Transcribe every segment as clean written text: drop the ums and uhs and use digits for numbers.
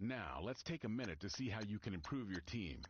Now, let's take a minute to see how you can improve your team.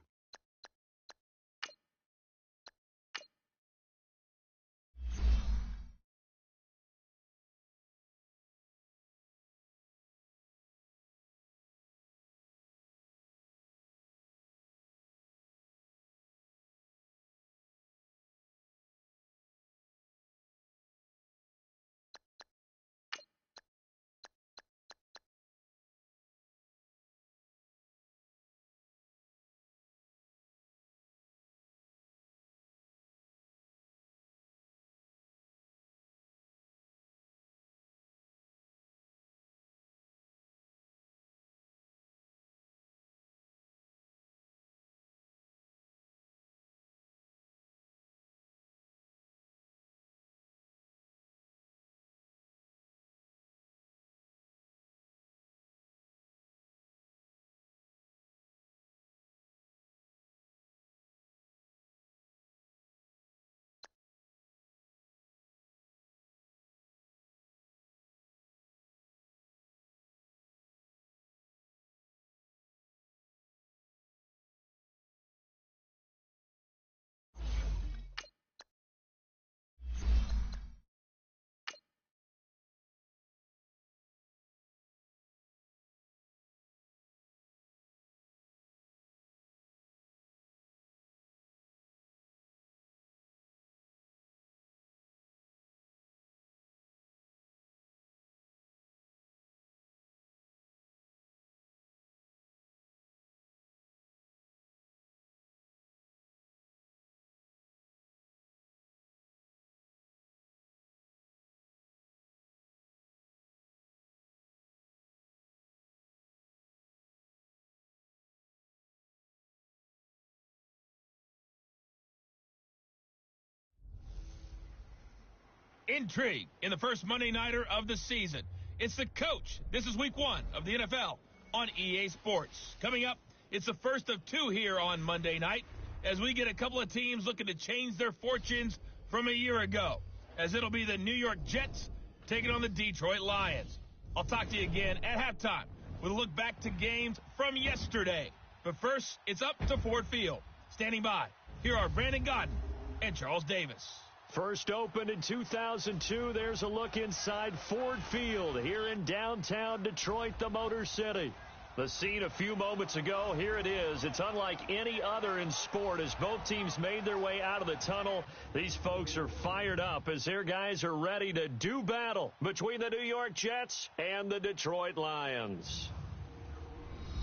Intrigue in the first Monday Nighter of the season. It's the coach. This is week 1 of the NFL on EA Sports. Coming up, it's the first of 2 here on Monday night as we get a couple of teams looking to change their fortunes from a year ago, as it'll be the New York Jets taking on the Detroit Lions. I'll talk to you again at halftime with a look back to games from yesterday. But first, it's up to Ford Field. Standing by, here are Brandon Godden and Charles Davis. First opened in 2002, there's a look inside Ford Field here in downtown Detroit, the Motor City. The scene a few moments ago, here it is. It's unlike any other in sport as both teams made their way out of the tunnel. These folks are fired up as their guys are ready to do battle between the New York Jets and the Detroit Lions.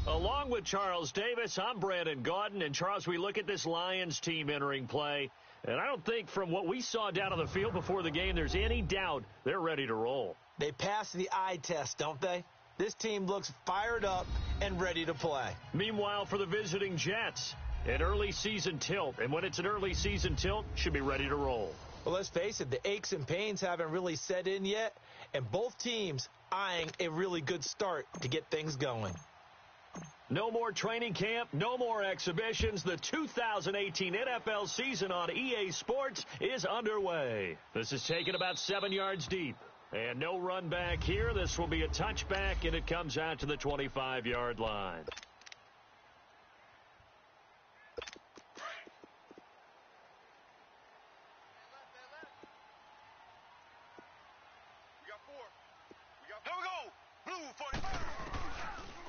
Along with Charles Davis, I'm Brandon Godden. And Charles, we look at this Lions team entering play. And I don't think from what we saw down on the field before the game, there's any doubt they're ready to roll. They passed the eye test, don't they? This team looks fired up and ready to play. Meanwhile, for the visiting Jets, an early season tilt. And when it's an early season tilt, should be ready to roll. Well, let's face it, the aches and pains haven't really set in yet. And both teams eyeing a really good start to get things going. No more training camp, no more exhibitions. The 2018 NFL season on EA Sports is underway. This is taken about 7 yards deep. And no run back here. This will be a touchback, and it comes out to the 25-yard line.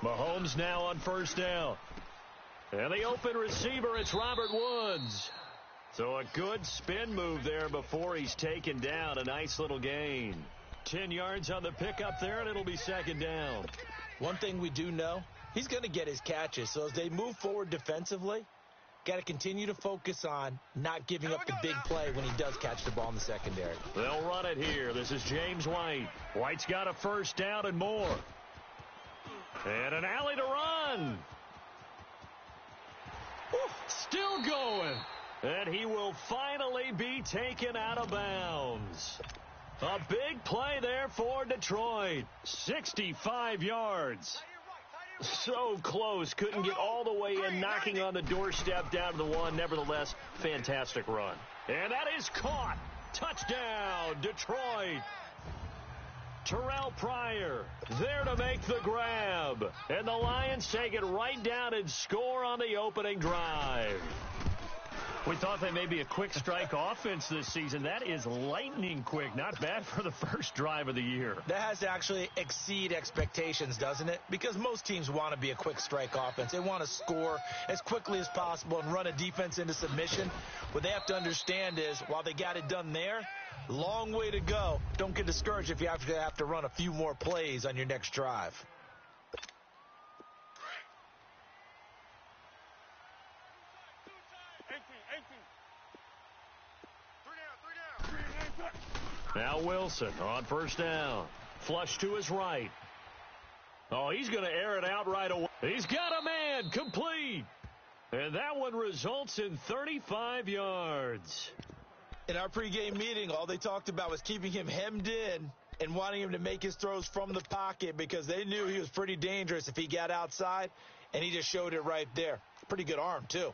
Mahomes now on first down. And the open receiver, it's Robert Woods. So a good spin move there before he's taken down. A nice little gain. 10 yards on the pickup there, and it'll be second down. One thing we do know, he's going to get his catches. So as they move forward defensively, got to continue to focus on not giving up the big play when he does catch the ball in the secondary. They'll run it here. This is James White. White's got a first down and more. And an alley to run. Still going. And he will finally be taken out of bounds. A big play there for Detroit. 65 yards. So close. Couldn't get all the way in, knocking on the doorstep down to the one. Nevertheless, fantastic run. And that is caught. Touchdown, Detroit. Terrell Pryor there to make the grab. And the Lions take it right down and score on the opening drive. We thought they may be a quick strike offense this season. That is lightning quick. Not bad for the first drive of the year. That has to actually exceed expectations, doesn't it? Because most teams want to be a quick strike offense. They want to score as quickly as possible and run a defense into submission. What they have to understand is, while they got it done there, long way to go. Don't get discouraged if you actually have to run a few more plays on your next drive. Now Wilson on first down. Flush to his right. Oh, he's going to air it out right away. He's got a man complete. And that one results in 35 yards. In our pregame meeting, all they talked about was keeping him hemmed in and wanting him to make his throws from the pocket because they knew he was pretty dangerous if he got outside, and he just showed it right there. Pretty good arm, too.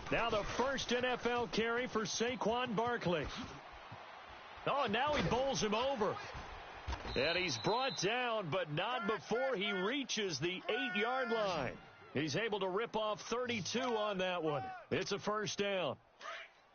Now the first NFL carry for Saquon Barkley. Oh, and now he bowls him over. And he's brought down, but not before he reaches the 8-yard line. He's able to rip off 32 on that one. It's a first down.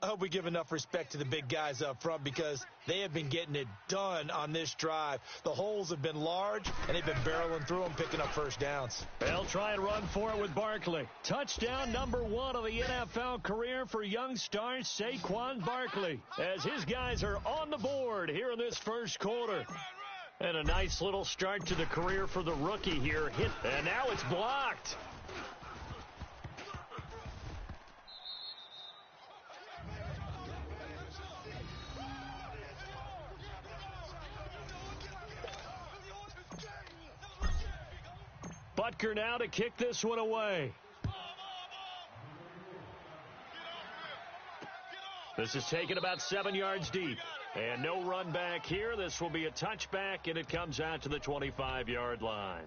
I hope we give enough respect to the big guys up front because they have been getting it done on this drive. The holes have been large, and they've been barreling through them, picking up first downs. They'll try and run for it with Barkley. Touchdown number 1 of the NFL career for young star Saquon Barkley as his guys are on the board here in this first quarter. And a nice little start to the career for the rookie here. And now it's blocked. Butker now to kick this one away. This is taken about 7 yards deep. And no run back here. This will be a touchback, and it comes out to the 25-yard line.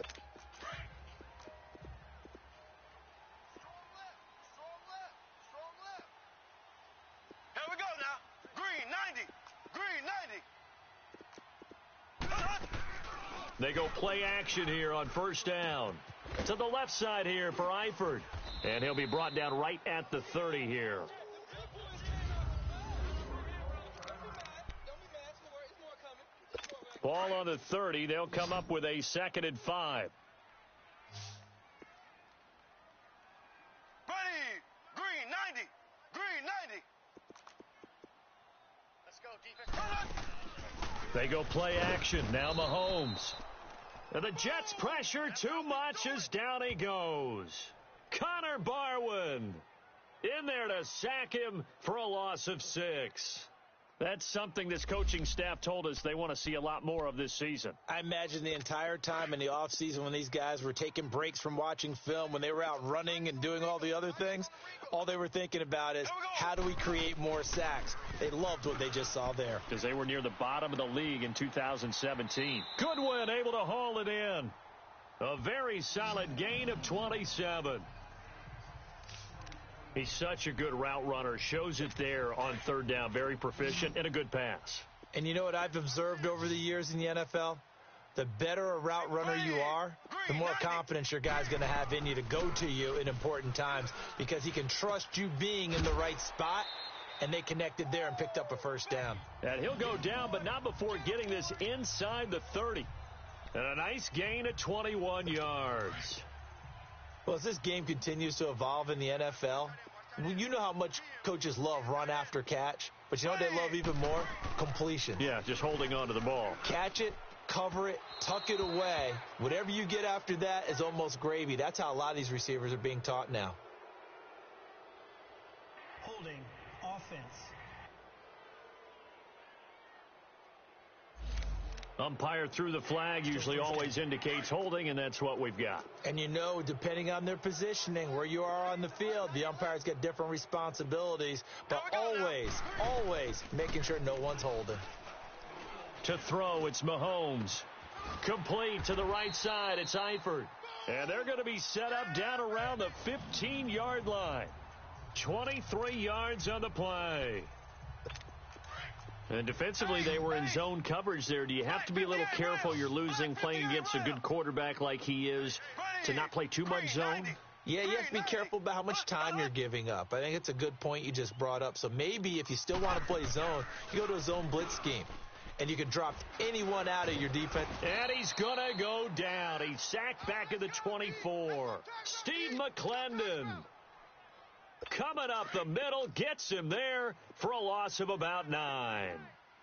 Here we go now. Green 90. Green 90. They go play action here on first down. To the left side here for Eifert. And he'll be brought down right at the 30 here. Ball on the 30. They'll come up with a 2nd and 5. Ready. Green 90. Green 90. Let's go, defense. They go play action. Now Mahomes. And the Jets pressure too much as down he goes. Connor Barwin in there to sack him for a loss of 6. That's something this coaching staff told us they want to see a lot more of this season. I imagine the entire time in the offseason when these guys were taking breaks from watching film, when they were out running and doing all the other things, all they were thinking about is, how do we create more sacks? They loved what they just saw there. Because they were near the bottom of the league in 2017. Goodwin able to haul it in. A very solid gain of 27. He's such a good route runner. Shows it there on third down. Very proficient and a good pass. And you know what I've observed over the years in the NFL? The better a route runner you are, the more confidence your guy's going to have in you to go to you in important times, because he can trust you being in the right spot, and they connected there and picked up a first down. And he'll go down, but not before getting this inside the 30. And a nice gain of 21 yards. Well, as this game continues to evolve in the NFL, you know how much coaches love run after catch, but you know what they love even more? Completion. Yeah, just holding on to the ball. Catch it, cover it, tuck it away. Whatever you get after that is almost gravy. That's how a lot of these receivers are being taught now. Holding offense. Umpire threw the flag, usually always indicates holding, and that's what we've got. And you know, depending on their positioning, where you are on the field, the umpires get different responsibilities, but always making sure no one's holding. To throw, it's Mahomes. Complete to the right side, it's Eifert. And they're going to be set up down around the 15-yard line. 23 yards on the play. And defensively, they were in zone coverage there. Do you have to be a little careful? You're losing, playing against a good quarterback like he is, to not play too much zone? Yeah, you have to be careful about how much time you're giving up. I think it's a good point you just brought up. So maybe if you still want to play zone, you go to a zone blitz scheme, and you can drop anyone out of your defense. And he's going to go down. He's sacked back at the 24. Steve McClendon coming up the middle, gets him there for a loss of about 9.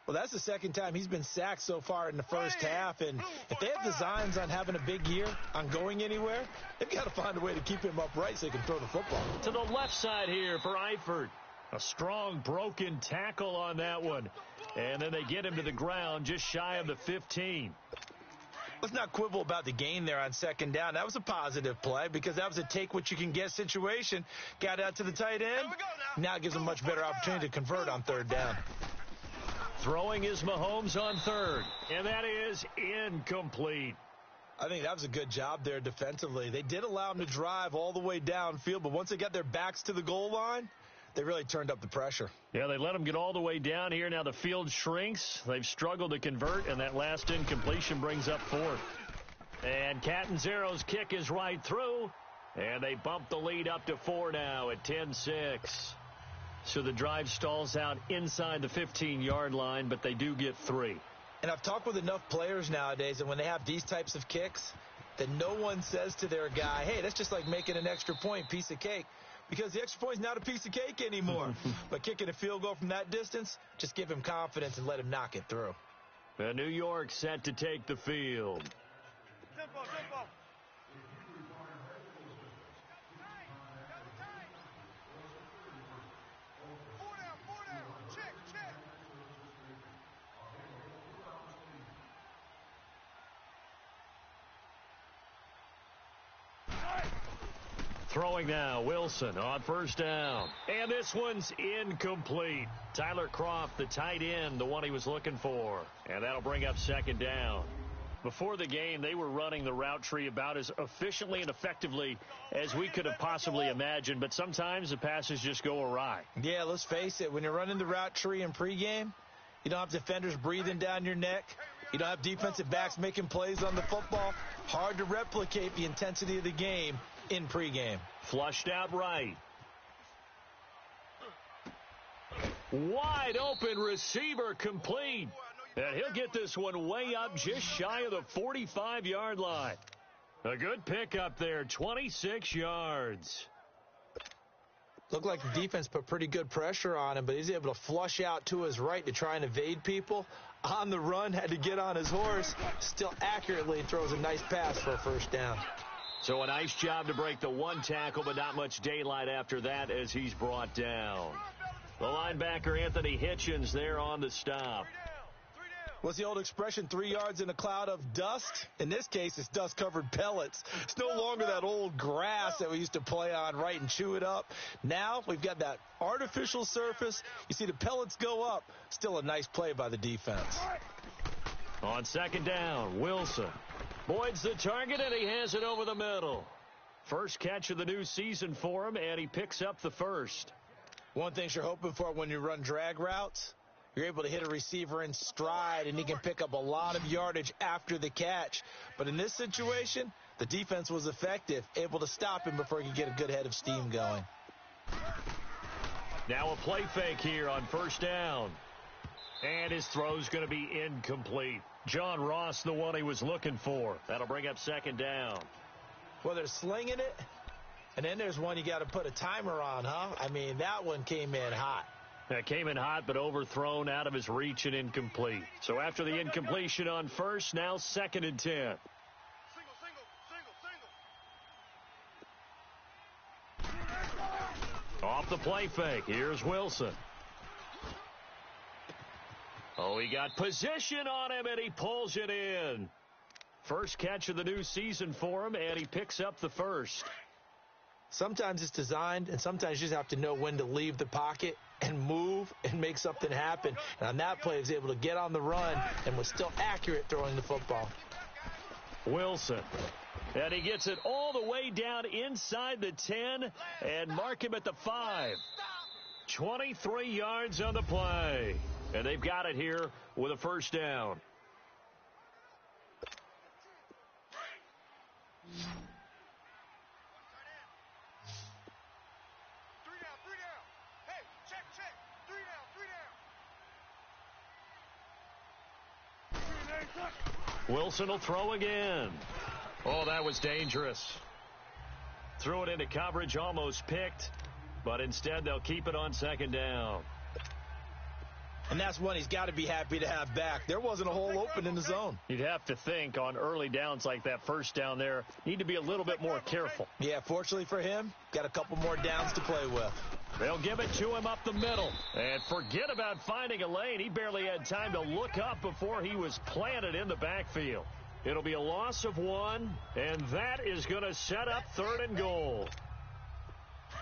Well, that's the second time he's been sacked so far in the first half, and if they have designs on having a big year, on going anywhere, they've got to find a way to keep him upright so he can throw the football. To the left side here for Eifert. A strong broken tackle on that one. And then they get him to the ground just shy of the 15. Let's not quibble about the gain there on second down. That was a positive play because that was a take-what-you-can-get situation. Got out to the tight end. Now it gives them a much better opportunity to convert on third down. Throwing is Mahomes on third, and that is incomplete. I think that was a good job there defensively. They did allow them to drive all the way downfield, but once they got their backs to the goal line, they really turned up the pressure. Yeah, they let them get all the way down here. Now the field shrinks. They've struggled to convert, and that last incompletion brings up fourth. And Catanzaro's kick is right through, and they bump the lead up to 4 now at 10-6. So the drive stalls out inside the 15-yard line, but they do get 3. And I've talked with enough players nowadays, and when they have these types of kicks, that no one says to their guy, hey, that's just like making an extra point, piece of cake. Because the extra point is not a piece of cake anymore. But kicking a field goal from that distance, just give him confidence and let him knock it through. And New York set to take the field. Tempo, tempo. Four down. Check. Throwing now, Wilson on first down. And this one's incomplete. Tyler Kroft, the tight end, the one he was looking for. And that'll bring up second down. Before the game, they were running the route tree about as efficiently and effectively as we could have possibly imagined. But sometimes the passes just go awry. Yeah, let's face it. When you're running the route tree in pregame, you don't have defenders breathing down your neck. You don't have defensive backs making plays on the football. Hard to replicate the intensity of the game in pregame. Flushed out right. Wide open receiver complete. And he'll get this one way up just shy of the 45-yard line. A good pickup there, 26 yards. Looked like the defense put pretty good pressure on him, but he's able to flush out to his right to try and evade people. On the run, had to get on his horse. Still accurately throws a nice pass for a first down. So a nice job to break the one tackle, but not much daylight after that as he's brought down. The linebacker, Anthony Hitchens, there on the stop. What's the old expression, 3 yards in a cloud of dust? In this case, it's dust-covered pellets. It's no longer that old grass that we used to play on, right, and chew it up. Now we've got that artificial surface. You see the pellets go up. Still a nice play by the defense. On second down, Wilson. Boyd's the target, and he has it over the middle. First catch of the new season for him, and he picks up the first. One thing you're hoping for when you run drag routes, you're able to hit a receiver in stride, and he can pick up a lot of yardage after the catch. But in this situation, the defense was effective, able to stop him before he could get a good head of steam going. Now a play fake here on first down. And his throw's going to be incomplete. John Ross, the one he was looking for. That'll bring up second down. Well, they're slinging it, and then there's one you got to put a timer on, huh? I mean, that one came in hot. That came in hot, but overthrown out of his reach and incomplete. So after the incompletion on first, now second and 10. Off the play fake, here's Wilson. Oh, he got position on him, and he pulls it in. First catch of the new season for him, and he picks up the first. Sometimes it's designed, and sometimes you just have to know when to leave the pocket and move and make something happen. And on that play, he was able to get on the run and was still accurate throwing the football. Wilson. And he gets it all the way down inside the 10 and mark him at the 5. 23 yards on the play. And they've got it here with a first down. Wilson will throw again. Oh, that was dangerous. Threw it into coverage, almost picked, but instead they'll keep it on second down. And that's one he's got to be happy to have back. There wasn't a hole open in the zone. You'd have to think on early downs like that first down there, need to be a little bit more careful. Yeah, fortunately for him, got a couple more downs to play with. They'll give it to him up the middle. And forget about finding a lane. He barely had time to look up before he was planted in the backfield. It'll be a loss of 1, and that is going to set up 3rd and goal.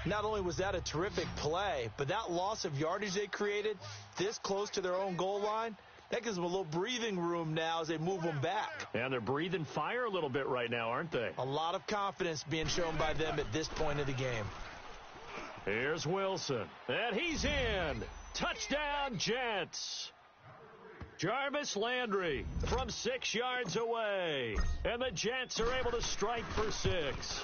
Not only was that a terrific play, but that loss of yardage they created this close to their own goal line, that gives them a little breathing room now as they move them back. And they're breathing fire a little bit right now, aren't they? A lot of confidence being shown by them at this point of the game. Here's Wilson, and he's in. Touchdown, Jets. Jarvis Landry from 6 yards away. And the Jets are able to strike for 6.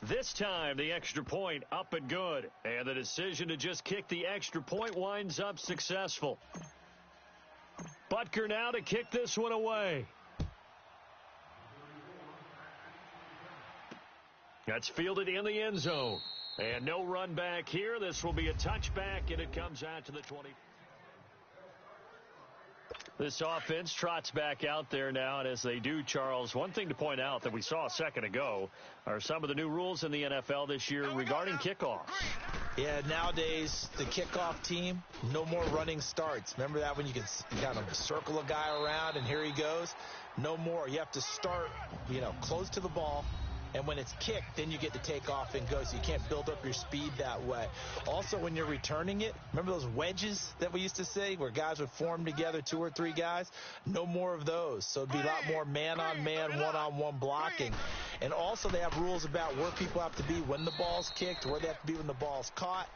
This time, the extra point up and good. And the decision to just kick the extra point winds up successful. Butker now to kick this one away. That's fielded in the end zone. And no run back here. This will be a touchback, and it comes out to the 20. This offense trots back out there now, and as they do, Charles, one thing to point out that we saw a second ago are some of the new rules in the NFL this year regarding kickoffs. Yeah, nowadays, the kickoff team, no more running starts. Remember that when you can kind of circle a guy around and here he goes? No more. You have to start, close to the ball, And when it's kicked, then you get to take off and go, so you can't build up your speed that way. Also, when you're returning it, remember those wedges that we used to see where guys would form together, 2 or 3 guys? No more of those. So it'd be a lot more man-on-man, one-on-one blocking. And also they have rules about where people have to be when the ball's kicked, where they have to be when the ball's caught.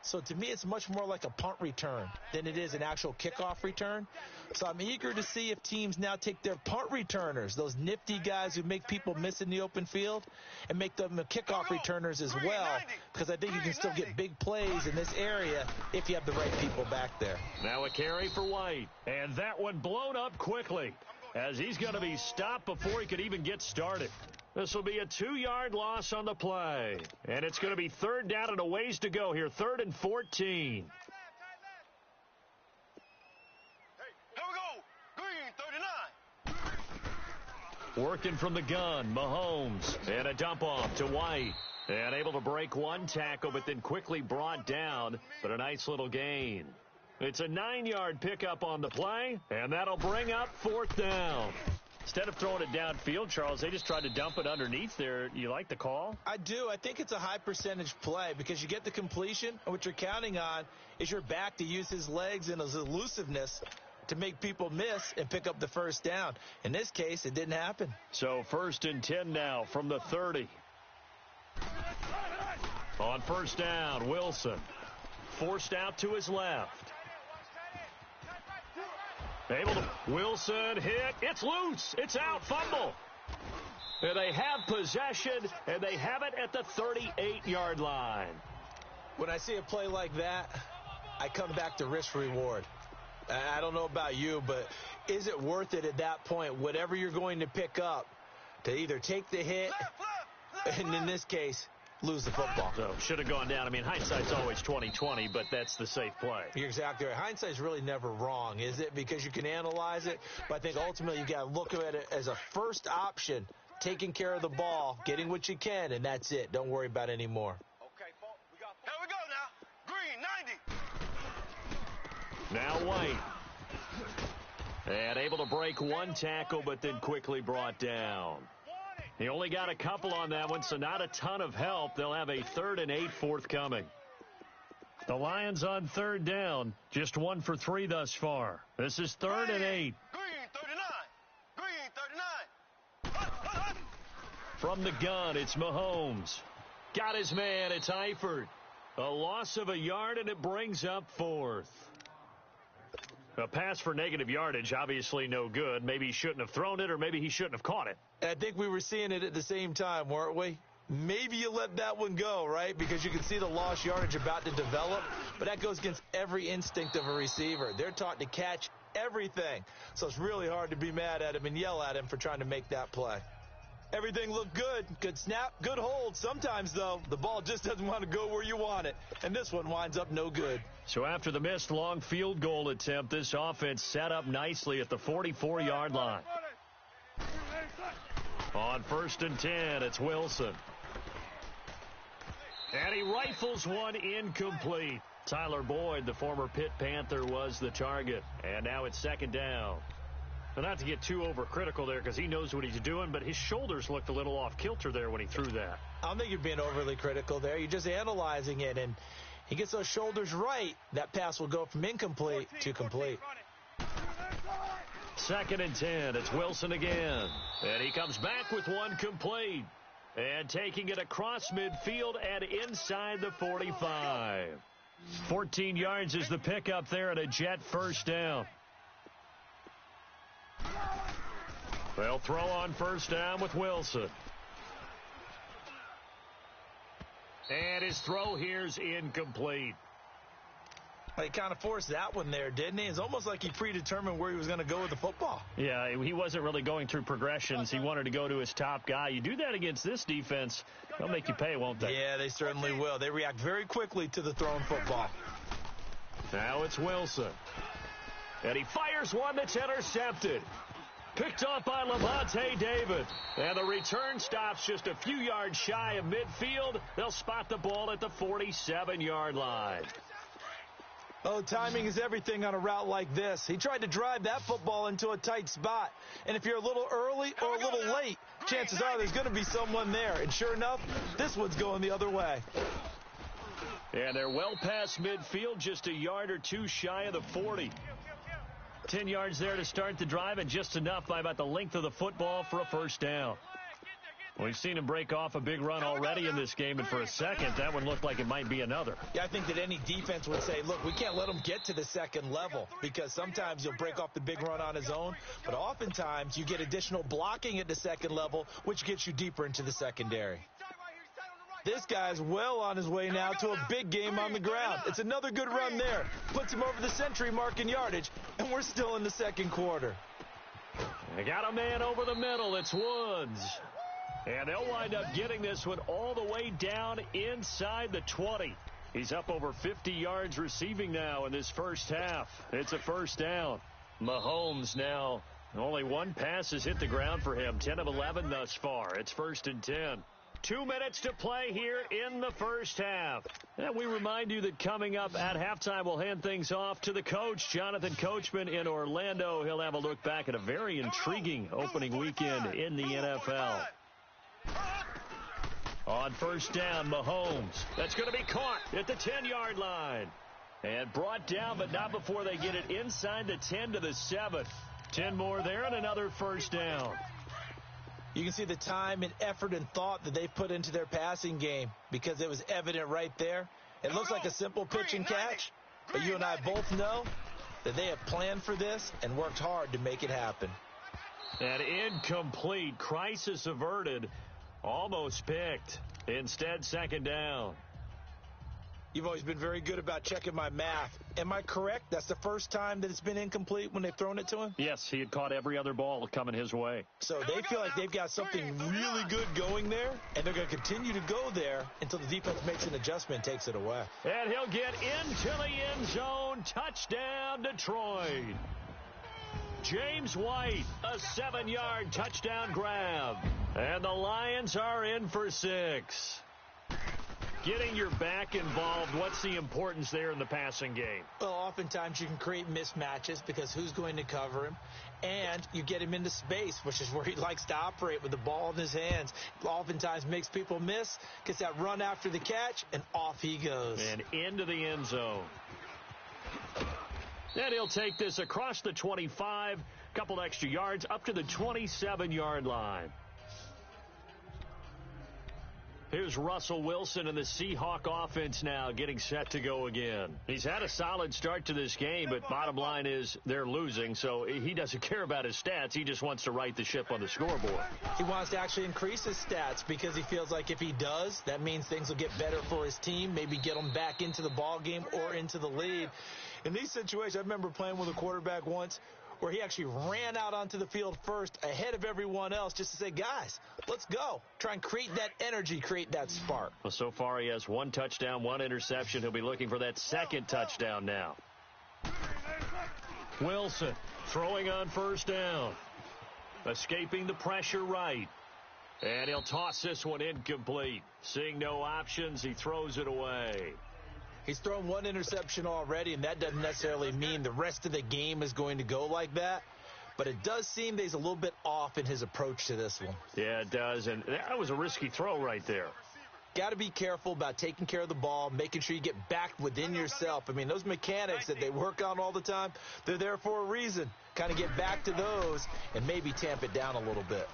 So to me, it's much more like a punt return than it is an actual kickoff return. So I'm eager to see if teams now take their punt returners, those nifty guys who make people miss in the open field, and make them kickoff returners as well, because I think you can still get big plays in this area if you have the right people back there. Now a carry for White, and that one blown up quickly as he's going to be stopped before he could even get started. This will be a 2-yard loss on the play. And it's going to be 3rd down and a ways to go here. 3rd and 14. Here we go. Green, 39. Working from the gun, Mahomes. And a dump off to White. And able to break 1 tackle, but then quickly brought down. But a nice little gain. It's a 9-yard pickup on the play. And that'll bring up 4th down. Instead of throwing it downfield, Charles, they just tried to dump it underneath there. You like the call? I do. I think it's a high percentage play because you get the completion, and what you're counting on is your back to use his legs and his elusiveness to make people miss and pick up the 1st down. In this case, it didn't happen. So 1st and 10 now from the 30. On 1st down, Wilson forced out to his left. Wilson hit. It's loose. It's out. Fumble. And they have possession, and they have it at the 38-yard line. When I see a play like that, I come back to risk reward. I don't know about you, but is it worth it at that point, whatever you're going to pick up, to either take the hit, and in this case, lose the football? So should have gone down. I mean, hindsight's always 20/20, but that's the safe play. You're exactly right. Hindsight's really never wrong, is it? Because you can analyze it, but I think ultimately you got to look at it as a first option, taking care of the ball, getting what you can, and that's it. Don't worry about any more. Okay, here we go now. Green, 90. Now White. And able to break 1 tackle, but then quickly brought down. He only got a couple on that one, so not a ton of help. They'll have a 3rd and 8 forthcoming. The Lions on 3rd down, just 1 for 3 thus far. This is 3rd and 8. Green, 39. From the gun, it's Mahomes. Got his man, it's Eifert. A loss of a yard, and it brings up 4th. A pass for negative yardage, obviously no good. Maybe he shouldn't have thrown it, or maybe he shouldn't have caught it. I think we were seeing it at the same time, weren't we? Maybe you let that one go, right? Because you can see the lost yardage about to develop. But that goes against every instinct of a receiver. They're taught to catch everything. So it's really hard to be mad at him and yell at him for trying to make that play. Everything looked good. Good snap, good hold. Sometimes, though, the ball just doesn't want to go where you want it. And this one winds up no good. So after the missed long field goal attempt, this offense set up nicely at the 44-yard line. On 1st and 10, it's Wilson. And he rifles one incomplete. Tyler Boyd, the former Pitt Panther, was the target. And now it's 2nd down. Well, not to get too overcritical there because he knows what he's doing, but his shoulders looked a little off kilter there when he threw that. I don't think you're being overly critical there. You're just analyzing it, and he gets those shoulders right. That pass will go from incomplete to complete. 2nd and 10. It's Wilson again. And he comes back with one complete. And taking it across midfield and inside the 45. 14 yards is the pickup there at a Jet 1st down. They'll throw on 1st down with Wilson. And his throw here's incomplete. He kind of forced that one there, didn't he? It's almost like he predetermined where he was going to go with the football. Yeah, he wasn't really going through progressions. He wanted to go to his top guy. You do that against this defense, they'll make you pay, won't they? Yeah, they certainly will. They react very quickly to the thrown football. Now it's Wilson. And he fires one that's intercepted. Picked off by Levante David. And the return stops just a few yards shy of midfield. They'll spot the ball at the 47-yard line. Oh, timing is everything on a route like this. He tried to drive that football into a tight spot. And if you're a little early or a little late, chances are there's going to be someone there. And sure enough, this one's going the other way. And they're well past midfield, just a yard or two shy of the 40. 10 yards there to start the drive, and just enough by about the length of the football for a first down. We've seen him break off a big run already in this game, and for a second, that one looked like it might be another. Yeah, I think that any defense would say, look, we can't let him get to the second level, because sometimes he'll break off the big run on his own, but oftentimes you get additional blocking at the second level, which gets you deeper into the secondary. This guy's well on his way now to a big game on the ground. It's another good run there. Puts him over the century mark in yardage, and we're still in the second quarter. They got a man over the middle. It's Woods. And they'll wind up getting this one all the way down inside the 20. He's up over 50 yards receiving now in this first half. It's a first down. Mahomes now, only one pass has hit the ground for him. 10 of 11 thus far. It's 1st and 10. 2 minutes to play here in the first half. And we remind you that coming up at halftime, we'll hand things off to the coach, Jonathan Coachman in Orlando. He'll have a look back at a very intriguing opening weekend in the NFL. On first down, Mahomes. That's going to be caught at the 10-yard line. And brought down, but not before they get it inside the 10 to the 7. 10 more there and another first down. You can see the time and effort and thought that they've put into their passing game because it was evident right there. It looks like a simple pitch and catch, but you and I both know that they have planned for this and worked hard to make it happen. And incomplete. Crisis averted. Almost picked. Instead, second down. You've always been very good about checking my math. Am I correct? That's the first time that it's been incomplete when they've thrown it to him? Yes, he had caught every other ball coming his way. So they feel like they've got something really good going there, and they're going to continue to go there until the defense makes an adjustment and takes it away. And he'll get into the end zone. Touchdown, Detroit. James White, a 7-yard touchdown grab. And the Lions are in for 6. Getting your back involved, what's the importance there in the passing game? Well, oftentimes you can create mismatches because who's going to cover him? And you get him into space, which is where he likes to operate with the ball in his hands. Oftentimes makes people miss, gets that run after the catch, and off he goes. And into the end zone. And he'll take this across the 25, couple extra yards, up to the 27-yard line. Here's Russell Wilson and the Seahawk offense now getting set to go again. He's had a solid start to this game, but bottom line is they're losing, so he doesn't care about his stats. He just wants to right the ship on the scoreboard. He wants to actually increase his stats because he feels like if he does, that means things will get better for his team, maybe get them back into the ball game or into the lead. In these situations, I remember playing with a quarterback once where he actually ran out onto the field first ahead of everyone else just to say, guys, let's go. Try and create that energy, create that spark. Well, so far he has 1 touchdown, 1 interception. He'll be looking for that second touchdown now. Wilson throwing on first down. Escaping the pressure right. And he'll toss this one incomplete. Seeing no options, he throws it away. He's thrown 1 interception already, and that doesn't necessarily mean the rest of the game is going to go like that. But it does seem that he's a little bit off in his approach to this one. Yeah, it does, and that was a risky throw right there. Got to be careful about taking care of the ball, making sure you get back within yourself. I mean, those mechanics that they work on all the time, they're there for a reason. Kind of get back to those and maybe tamp it down a little bit.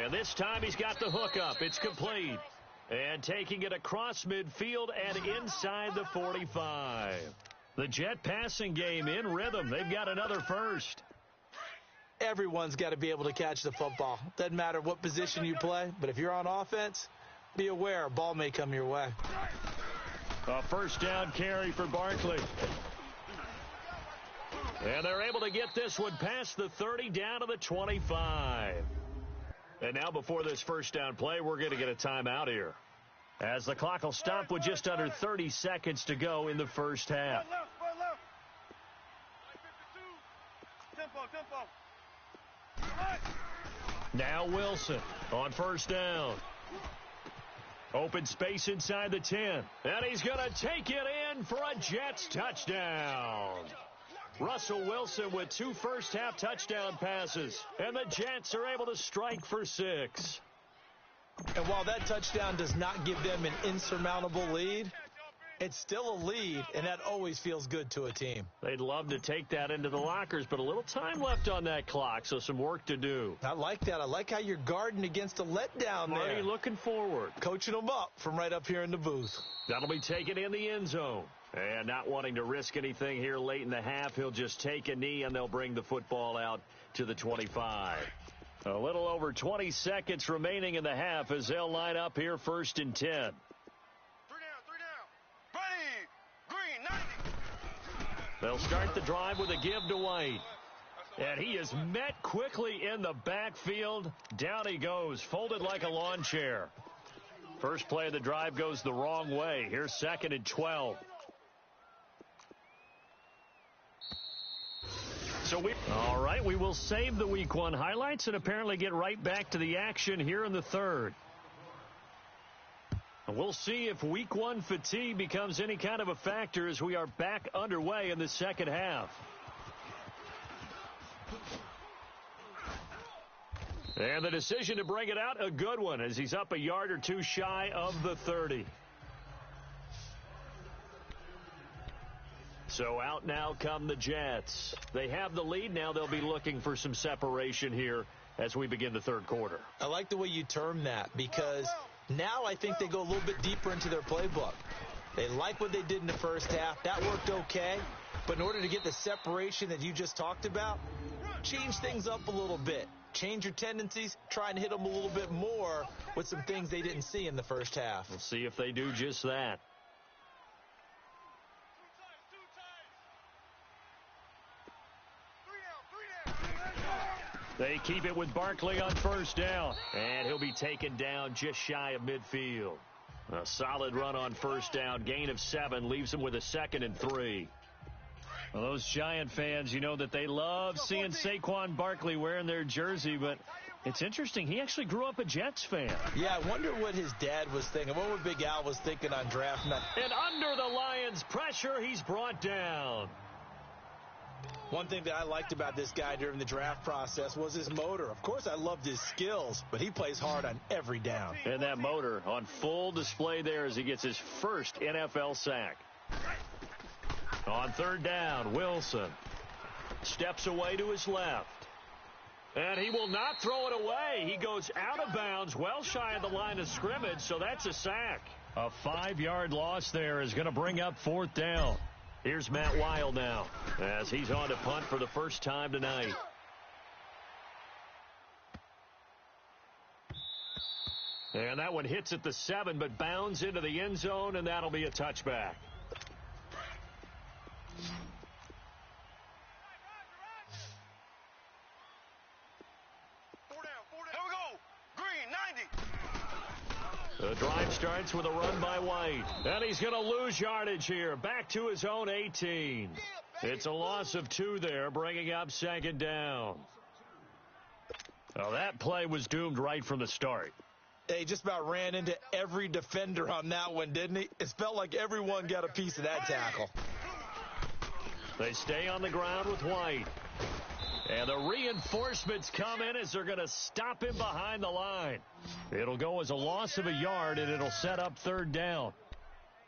And this time he's got the hook up. It's complete. And taking it across midfield and inside the 45. The Jet passing game in rhythm. They've got another first. Everyone's got to be able to catch the football. Doesn't matter what position you play, but if you're on offense, be aware a ball may come your way. A first down carry for Barkley. And they're able to get this one past the 30 down to the 25. And now before this first down play, we're going to get a timeout here, as the clock will stop with just under 30 seconds to go in the first half. Now Wilson on first down. Open space inside the 10. And he's going to take it in for a Jets touchdown. Russell Wilson with 2 first-half touchdown passes, and the Jets are able to strike for 6. And while that touchdown does not give them an insurmountable lead, it's still a lead, and that always feels good to a team. They'd love to take that into the lockers, but a little time left on that clock, so some work to do. I like that. I like how you're guarding against a letdown there. Marty looking forward. Coaching them up from right up here in the booth. That'll be taken in the end zone. And not wanting to risk anything here late in the half, he'll just take a knee, and they'll bring the football out to the 25. A little over 20 seconds remaining in the half as they'll line up here 1st and 10. 3 down. Ready. Green, 90. They'll start the drive with a give to White. And he is met quickly in the backfield. Down he goes, folded like a lawn chair. First play of the drive goes the wrong way. Here's 2nd and 12. All right, we will save the Week 1 highlights and apparently get right back to the action here in the 3rd. We'll see if Week 1 fatigue becomes any kind of a factor as we are back underway in the 2nd half. And the decision to bring it out, a good one, as he's up a yard or 2 shy of the 30. So out now come the Jets. They have the lead. Now they'll be looking for some separation here as we begin the 3rd quarter. I like the way you term that, because now I think they go a little bit deeper into their playbook. They like what they did in the first half. That worked okay. But in order to get the separation that you just talked about, change things up a little bit. Change your tendencies. Try and hit them a little bit more with some things they didn't see in the first half. We'll see if they do just that. They keep it with Barkley on 1st down, and he'll be taken down just shy of midfield. A solid run on 1st down, gain of 7, leaves him with a 2nd and 3. Well, those Giant fans, you know that they love seeing Saquon Barkley wearing their jersey, but it's interesting. He actually grew up a Jets fan. Yeah, I wonder what his dad was thinking. What would Big Al was thinking on draft night? And under the Lions' pressure, he's brought down. One thing that I liked about this guy during the draft process was his motor. Of course, I loved his skills, but he plays hard on every down. And that motor on full display there as he gets his first NFL sack. On 3rd down, Wilson steps away to his left. And he will not throw it away. He goes out of bounds, well shy of the line of scrimmage, so that's a sack. A 5-yard loss there is going to bring up 4th down. Here's Matt Wild now as he's on to punt for the first time tonight. And that one hits at the 7, but bounds into the end zone, and that'll be a touchback. The drive starts with a run by White. And he's going to lose yardage here. Back to his own 18. It's a loss of 2 there, bringing up 2nd down. Well, that play was doomed right from the start. He just about ran into every defender on that one, didn't he? It felt like everyone got a piece of that tackle. They stay on the ground with White. And the reinforcements come in as they're going to stop him behind the line. It'll go as a loss of a yard, and it'll set up 3rd down.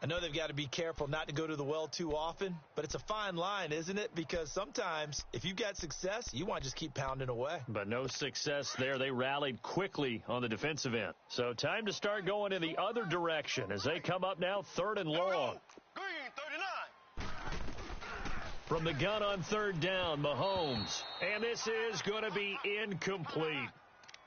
I know they've got to be careful not to go to the well too often, but it's a fine line, isn't it? Because sometimes, if you've got success, you want to just keep pounding away. But no success there. They rallied quickly on the defensive end. So time to start going in the other direction as they come up now 3rd and long. Green, 39. From the gun on 3rd down, Mahomes. And this is going to be incomplete.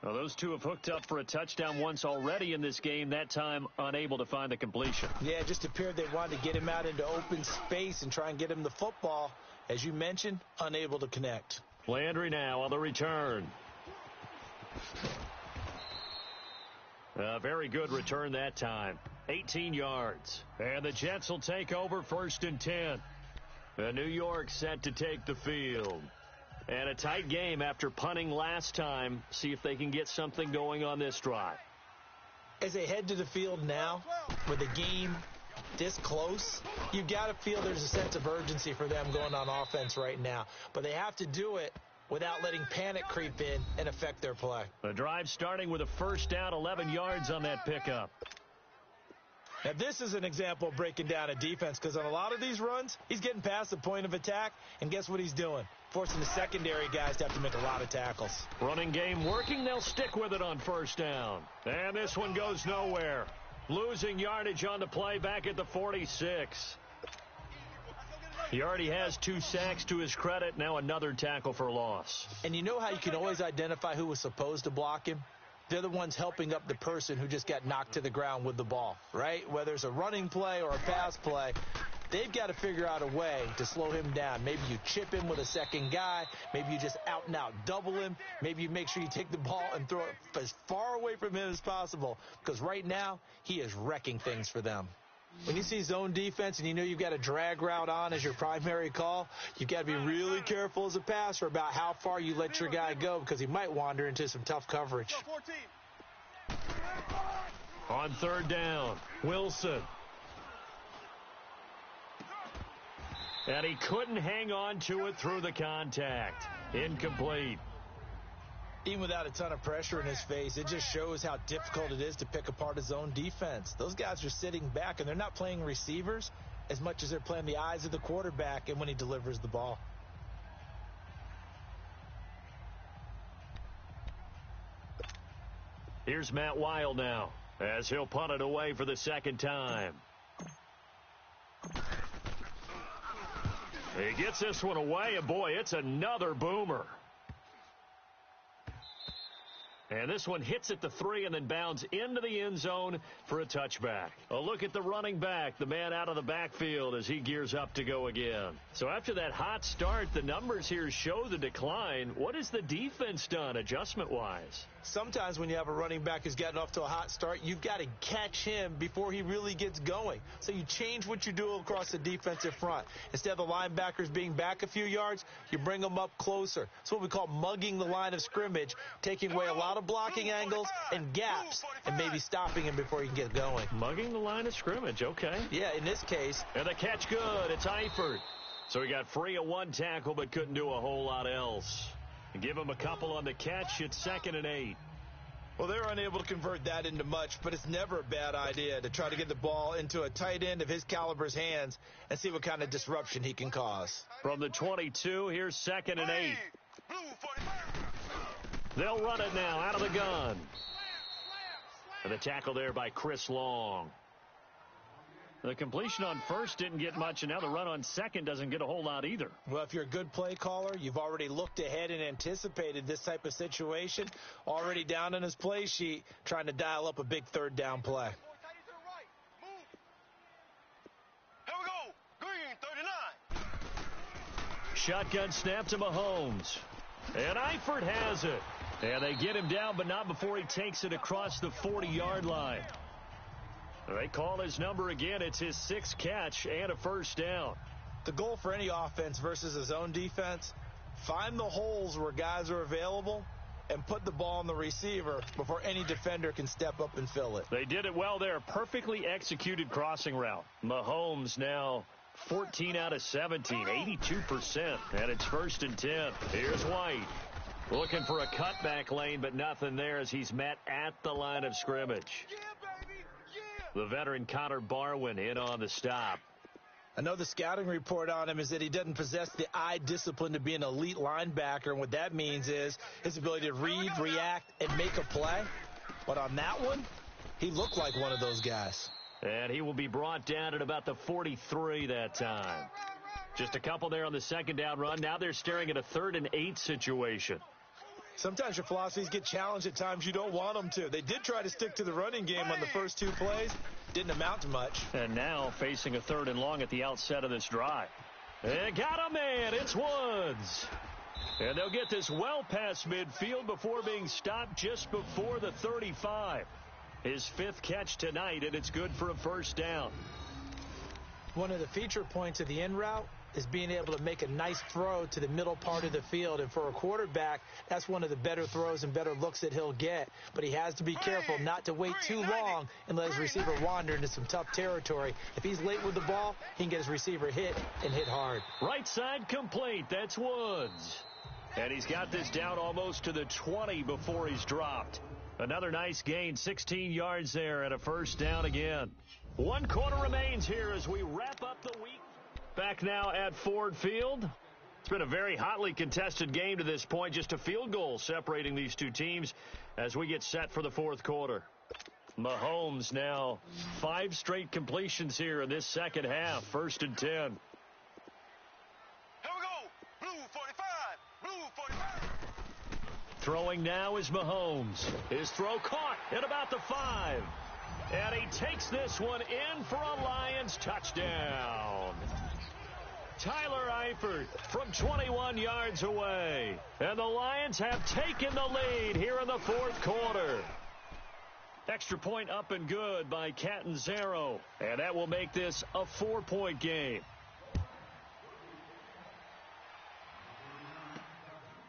Well, those two have hooked up for a touchdown once already in this game, that time unable to find the completion. Yeah, it just appeared they wanted to get him out into open space and try and get him the football. As you mentioned, unable to connect. Landry now on the return. A very good return that time. 18 yards. And the Jets will take over 1st and 10. New York set to take the field. And a tight game after punting last time. See if they can get something going on this drive. As they head to the field now, where the game this close, you've got to feel there's a sense of urgency for them going on offense right now. But they have to do it without letting panic creep in and affect their play. The drive starting with a first down, 11 yards on that pickup. Now, this is an example of breaking down a defense, because on a lot of these runs, he's getting past the point of attack, and guess what he's doing? Forcing the secondary guys to have to make a lot of tackles. Running game working. They'll stick with it on first down. And this one goes nowhere. Losing yardage on the play back at the 46. He already has 2 sacks to his credit. Now another tackle for loss. And you know how you can always identify who was supposed to block him? They're the ones helping up the person who just got knocked to the ground with the ball, right? Whether it's a running play or a pass play, they've got to figure out a way to slow him down. Maybe you chip him with a second guy. Maybe you just out and out double him. Maybe you make sure you take the ball and throw it as far away from him as possible, because right now he is wrecking things for them. When you see zone defense and you know you've got a drag route on as your primary call, you've got to be really careful as a passer about how far you let your guy go, because he might wander into some tough coverage. On third down, Wilson. And he couldn't hang on to it through the contact. Incomplete. Even without a ton of pressure in his face, it just shows how difficult it is to pick apart his own defense. Those guys are sitting back, and they're not playing receivers as much as they're playing the eyes of the quarterback and when he delivers the ball. Here's Matt Weil now, as he'll punt it away for the second time. He gets this one away, and boy, it's another boomer. And this one hits at the 3 and then bounds into the end zone for a touchback. A look at the running back, the man out of the backfield as he gears up to go again. So after that hot start, the numbers here show the decline. What has the defense done adjustment-wise? Sometimes when you have a running back who's gotten off to a hot start, you've got to catch him before he really gets going. So you change what you do across the defensive front. Instead of the linebackers being back a few yards, you bring them up closer. It's what we call mugging the line of scrimmage, taking away a lot of blocking angles and gaps and maybe stopping him before he can get going. Mugging the line of scrimmage, okay. Yeah, in this case. And the catch good. It's Eifert. So he got free of 1 tackle but couldn't do a whole lot else. Give him a couple on the catch. It's 2nd and 8. Well, they're unable to convert that into much, but it's never a bad idea to try to get the ball into a tight end of his caliber's hands and see what kind of disruption he can cause. From the 22, here's 2nd and 8. They'll run it now out of the gun. And the tackle there by Chris Long. The completion on first didn't get much, and now the run on second doesn't get a whole lot either. Well, if you're a good play caller, you've already looked ahead and anticipated this type of situation, already down on his play sheet, trying to dial up a big third down play. Here we go. Green, 39. Shotgun snap to Mahomes. And Eifert has it. And they get him down, but not before he takes it across the 40-yard line. They call his number again. It's his 6th catch and a first down. The goal for any offense versus a zone defense, find the holes where guys are available and put the ball on the receiver before any defender can step up and fill it. They did it well there. Perfectly executed crossing route. Mahomes now 14 out of 17, 82%. And it's 1st and 10. Here's White. Looking for a cutback lane, but nothing there as he's met at the line of scrimmage. The veteran Connor Barwin in on the stop. I know the scouting report on him is that he doesn't possess the eye discipline to be an elite linebacker, and what that means is his ability to read, react, and make a play. But on that one, he looked like one of those guys. And he will be brought down at about the 43 that time. Just a couple there on the 2nd down run. Now they're staring at a 3rd and 8 situation. Sometimes your philosophies get challenged at times you don't want them to. They did try to stick to the running game on the first 2 plays. Didn't amount to much. And now facing a 3rd and long at the outset of this drive. They got a man. It's Woods. And they'll get this well past midfield before being stopped just before the 35. His 5th catch tonight, and it's good for a first down. One of the feature points of the in route is being able to make a nice throw to the middle part of the field. And for a quarterback, that's one of the better throws and better looks that he'll get. But he has to be careful not to wait too long and let his receiver wander into some tough territory. If he's late with the ball, he can get his receiver hit and hit hard. Right side complete. That's Woods. And he's got this down almost to the 20 before he's dropped. Another nice gain, 16 yards there and a first down again. 1 quarter remains here as we wrap up the week. Back now at Ford Field. It's been a very hotly contested game to this point. Just a field goal separating these two teams as we get set for the fourth quarter. Mahomes now 5 straight completions here in this second half. 1st and 10. Here we go. Blue 45. Blue 45. Throwing now is Mahomes. His throw caught at about the 5. And he takes this one in for a Lions touchdown. Tyler Eifert from 21 yards away. And the Lions have taken the lead here in the fourth quarter. Extra point up and good by Catanzaro. And that will make this a 4-point game.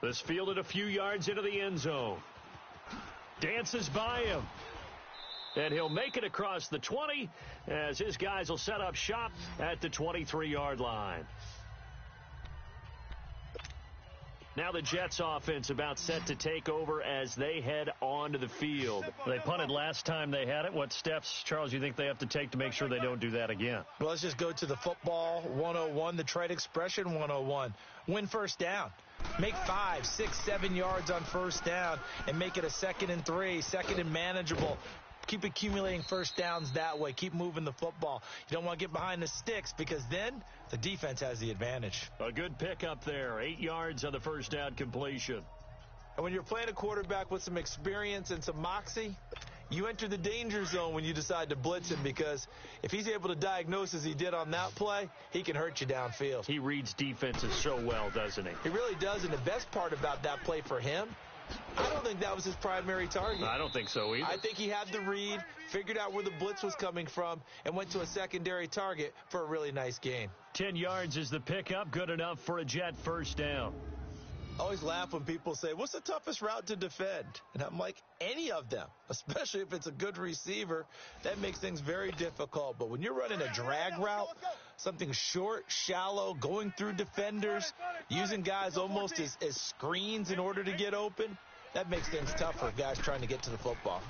This fielded a few yards into the end zone. Dances by him. And he'll make it across the 20 as his guys will set up shop at the 23-yard line. Now the Jets offense about set to take over as they head onto the field. They punted last time they had it. What steps, Charles, you think they have to take to make sure they don't do that again? Well, let's just go to the football 101, the trade expression 101. Win first down. Make 5, 6, 7 yards on first down and make it a 2nd and 3, 2nd and manageable. Keep accumulating first downs that way. Keep moving the football. You don't want to get behind the sticks because then the defense has the advantage. A good pickup there. 8 yards on the first down completion. And when you're playing a quarterback with some experience and some moxie, you enter the danger zone when you decide to blitz him because if he's able to diagnose as he did on that play, he can hurt you downfield. He reads defenses so well, doesn't he? He really does, and the best part about that play for him, I don't think that was his primary target. I don't think so either. I think he had the read, figured out where the blitz was coming from, and went to a secondary target for a really nice gain. 10 yards is the pickup, good enough for a Jet first down. I always laugh when people say, what's the toughest route to defend? And I'm like, any of them, especially if it's a good receiver. That makes things very difficult. But when you're running a drag route, something short, shallow, going through defenders, using guys almost as screens in order to get open, that makes things tough for guys trying to get to the football.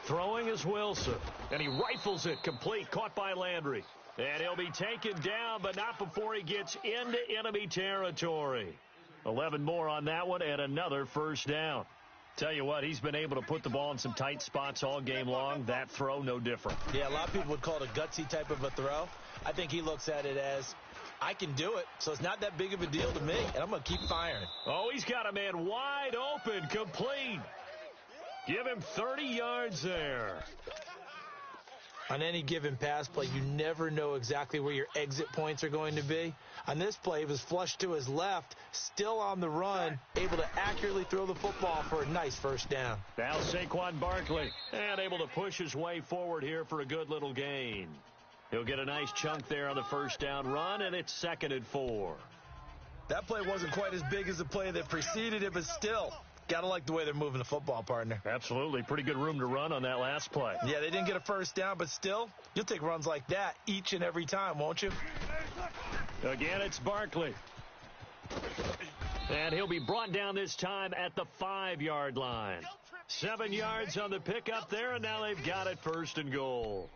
Throwing is Wilson, and he rifles it complete, caught by Landry. And he'll be taken down, but not before he gets into enemy territory. 11 more on that one, and another first down. Tell you what, he's been able to put the ball in some tight spots all game long. That throw, no different. Yeah, a lot of people would call it a gutsy type of a throw. I think he looks at it as, I can do it, so it's not that big of a deal to me, and I'm going to keep firing. Oh, he's got a man wide open, complete. Give him 30 yards there. On any given pass play, you never know exactly where your exit points are going to be. On this play, he was flushed to his left, still on the run, able to accurately throw the football for a nice first down. Now Saquon Barkley, and able to push his way forward here for a good little gain. He'll get a nice chunk there on the first down run, and it's 2nd and 4. That play wasn't quite as big as the play that preceded it, but still, got to like the way they're moving the football, partner. Absolutely. Pretty good room to run on that last play. Yeah, they didn't get a first down, but still, you'll take runs like that each and every time, won't you? Again, it's Barkley. And he'll be brought down this time at the 5-yard line. 7 yards on the pickup there, and now they've got it 1st and goal.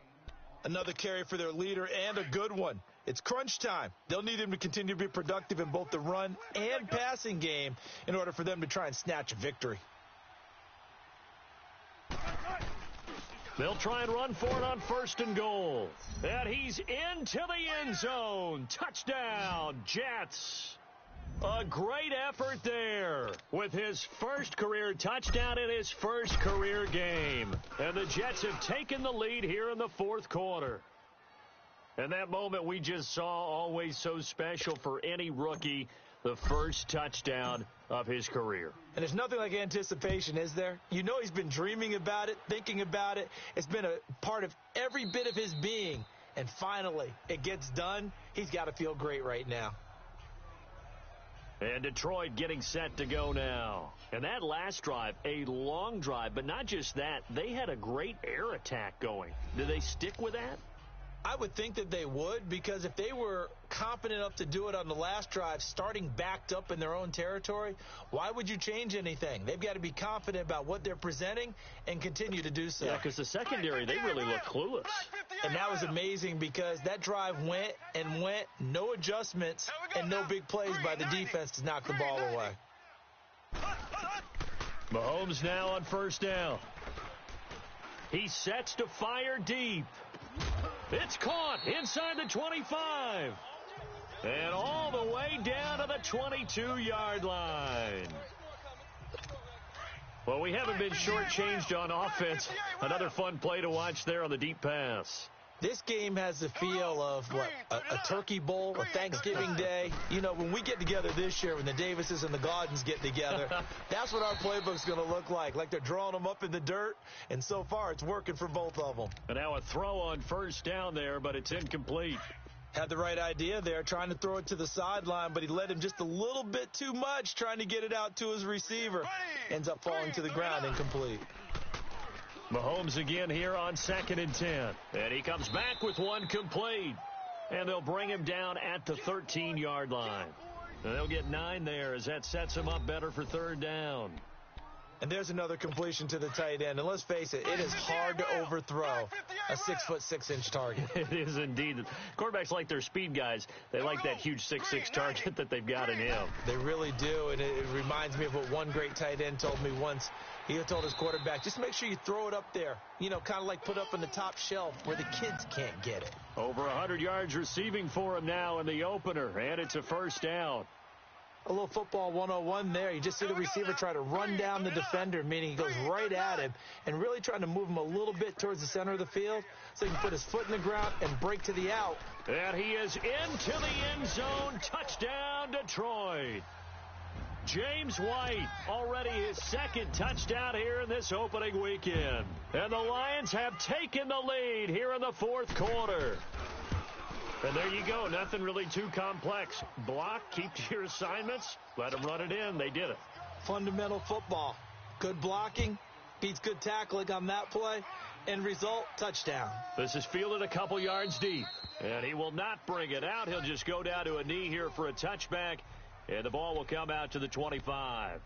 Another carry for their leader, and a good one. It's crunch time. They'll need him to continue to be productive in both the run and passing game in order for them to try and snatch a victory. They'll try and run for it on 1st and goal. And he's into the end zone. Touchdown, Jets. A great effort there with his first career touchdown in his first career game. And the Jets have taken the lead here in the fourth quarter. And that moment we just saw, always so special for any rookie, the first touchdown of his career. And there's nothing like anticipation, is there? You know he's been dreaming about it, thinking about it. It's been a part of every bit of his being. and finally it gets done, he's got to feel great right now. And Detroit getting set to go now. And that last drive, a long drive, but not just that, they had a great air attack going. Do they stick with that? I would think that they would, because if they were confident enough to do it on the last drive, starting backed up in their own territory, why would you change anything? They've got to be confident about what they're presenting and continue to do so. Yeah, because the secondary, they really look clueless. And that was amazing because that drive went and went, no adjustments, and no big plays by the defense to knock the ball away. Mahomes now on first down. He sets to fire deep. It's caught inside the 25. And all the way down to the 22-yard line. Well, we haven't been shortchanged on offense. Another fun play to watch there on the deep pass. This game has the feel of, a Turkey Bowl, a Thanksgiving Day. You know, when we get together this year, when the Davises and the Gaudens get together, that's what our playbook's going to look like they're drawing them up in the dirt, and so far it's working for both of them. And now a throw on first down there, but it's incomplete. Had the right idea there, trying to throw it to the sideline, but he led him just a little bit too much, trying to get it out to his receiver. Ends up falling to the ground, incomplete. Mahomes again here on 2nd and 10. And he comes back with one complete. And they'll bring him down at the 13-yard line. And they'll get 9 there as that sets him up better for third down. And there's another completion to the tight end. And let's face it, it is hard to overthrow a 6'6" target. It is indeed. Quarterbacks like their speed guys. They like that huge 6'6" target that they've got in him. They really do. And it reminds me of what one great tight end told me once. He told his quarterback, just make sure you throw it up there. You know, kind of like put up on the top shelf where the kids can't get it. Over 100 yards receiving for him now in the opener. And it's a first down. A little football 101 there. You just see the receiver try to run down the defender, meaning he goes right at him and really trying to move him a little bit towards the center of the field so he can put his foot in the ground and break to the out. And he is into the end zone. Touchdown, Detroit. James White, already his second touchdown here in this opening weekend. And the Lions have taken the lead here in the fourth quarter. And there you go. Nothing really too complex. Block, keep to your assignments, let them run it in. They did it. Fundamental football. Good blocking, beats good tackling on that play. End result, touchdown. This is fielded a couple yards deep. And he will not bring it out. He'll just go down to a knee here for a touchback. And the ball will come out to the 25.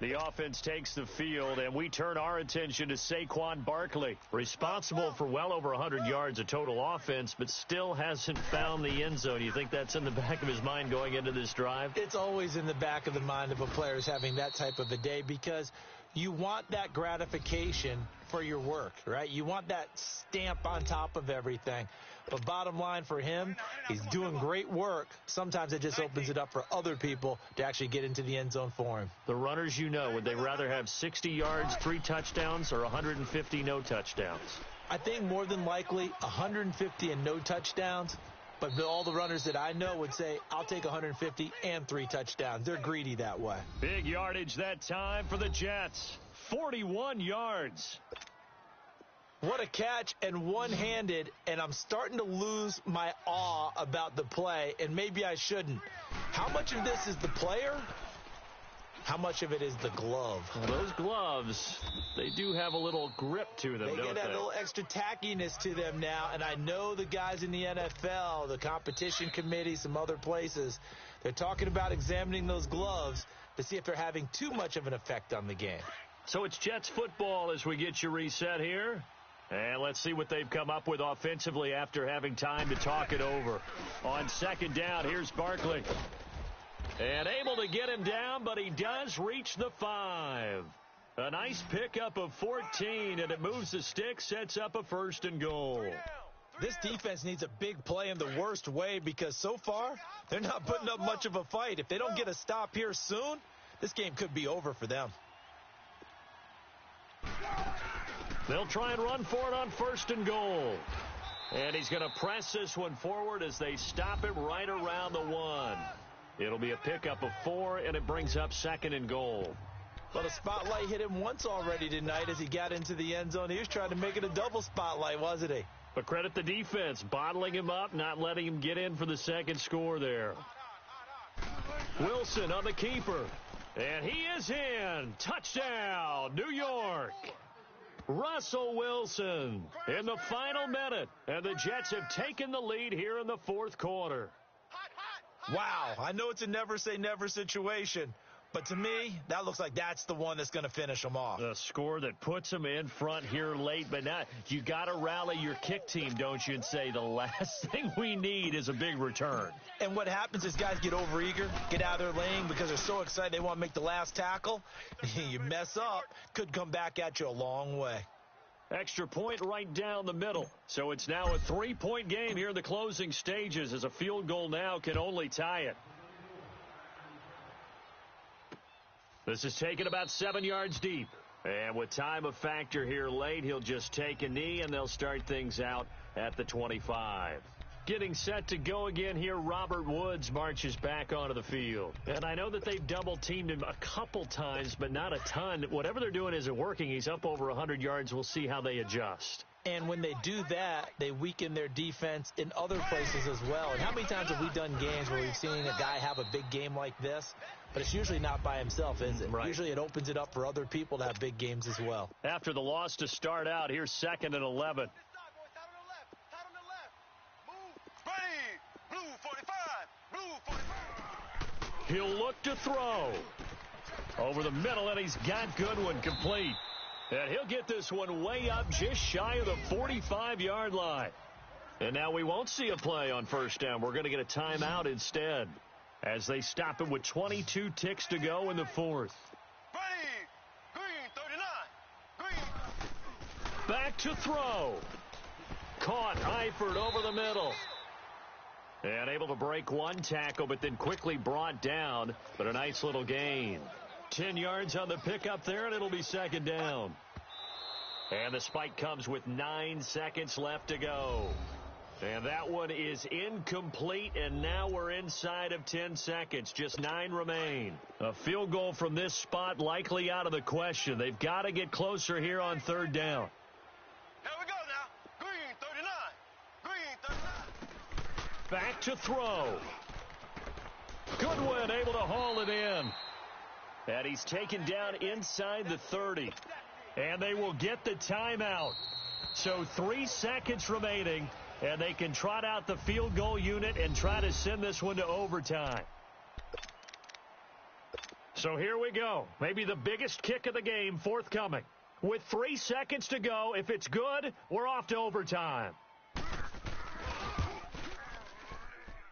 The offense takes the field, and we turn our attention to Saquon Barkley, responsible for well over 100 yards of total offense, but still hasn't found the end zone. You think that's in the back of his mind going into this drive? It's always in the back of the mind of a player who's having that type of a day, because you want that gratification for your work, right? You want that stamp on top of everything. But bottom line for him, he's doing great work. Sometimes it just opens it up for other people to actually get into the end zone for him. The runners, you know, would they rather have 60 yards, 3 touchdowns, or 150, no touchdowns? I think more than likely 150 and no touchdowns. But all the runners that I know would say, I'll take 150 and 3 touchdowns. They're greedy that way. Big yardage that time for the Jets. 41 yards. What a catch, and one-handed, and I'm starting to lose my awe about the play, and maybe I shouldn't. How much of this is the player? How much of it is the glove? Well, those gloves, they do have a little grip to them, They don't get that they? little extra tackiness to them now, and I know the guys in the NFL, the competition committee, some other places, they're talking about examining those gloves to see if they're having too much of an effect on the game. So it's Jets football as we get you reset here. And let's see what they've come up with offensively after having time to talk it over. On second down, here's Barkley. And able to get him down, but he does reach the 5. A nice pickup of 14, and it moves the stick, sets up a 1st and goal. This defense needs a big play in the worst way, because so far, they're not putting up much of a fight. If they don't get a stop here soon, this game could be over for them. They'll try and run for it on 1st and goal. And he's going to press this one forward as they stop him right around the 1. It'll be a pickup of 4, and it brings up 2nd and goal. Well, the spotlight hit him once already tonight as he got into the end zone. He was trying to make it a double spotlight, wasn't he? But credit the defense, bottling him up, not letting him get in for the second score there. Wilson on the keeper. And he is in. Touchdown, New York. Russell Wilson in the final minute. And the Jets have taken the lead here in the fourth quarter. Wow, I know it's a never-say-never situation, but to me, that looks like that's the one that's going to finish them off. A score that puts them in front here late, but now you got to rally your kick team, don't you, and say the last thing we need is a big return. And what happens is guys get overeager, get out of their lane because they're so excited they want to make the last tackle. You mess up, could come back at you a long way. Extra point right down the middle. So it's now a 3-point game here in the closing stages, as a field goal now can only tie it. This is taken about 7 yards deep. And with time a factor here late, he'll just take a knee, and they'll start things out at the 25. Getting set to go again here, Robert Woods marches back onto the field. And I know that they've double-teamed him a couple times, but not a ton. Whatever they're doing isn't working. He's up over 100 yards. We'll see how they adjust. And when they do that, they weaken their defense in other places as well. And how many times have we done games where we've seen a guy have a big game like this? But it's usually not by himself, is it? Right. Usually it opens it up for other people to have big games as well. After the loss to start out, here's 2nd and 11. He'll look to throw. Over the middle, and he's got Goodwin complete. And he'll get this one way up just shy of the 45-yard line. And now we won't see a play on first down. We're going to get a timeout instead, as they stop him with 22 ticks to go in the fourth. Back to throw. Caught Eifert over the middle. And able to break one tackle, but then quickly brought down. But a nice little gain. 10 yards on the pickup there, and it'll be 2nd down. And the spike comes with 9 seconds left to go. And that one is incomplete, and now we're inside of 10 seconds. Just 9 remain. A field goal from this spot likely out of the question. They've got to get closer here on 3rd down. Here we go now. Green 39. Green 39. Back to throw. Goodwin able to haul it in. And he's taken down inside the 30. And they will get the timeout. So 3 seconds remaining, and they can trot out the field goal unit and try to send this one to overtime. So here we go. Maybe the biggest kick of the game forthcoming. With 3 seconds to go, if it's good, we're off to overtime.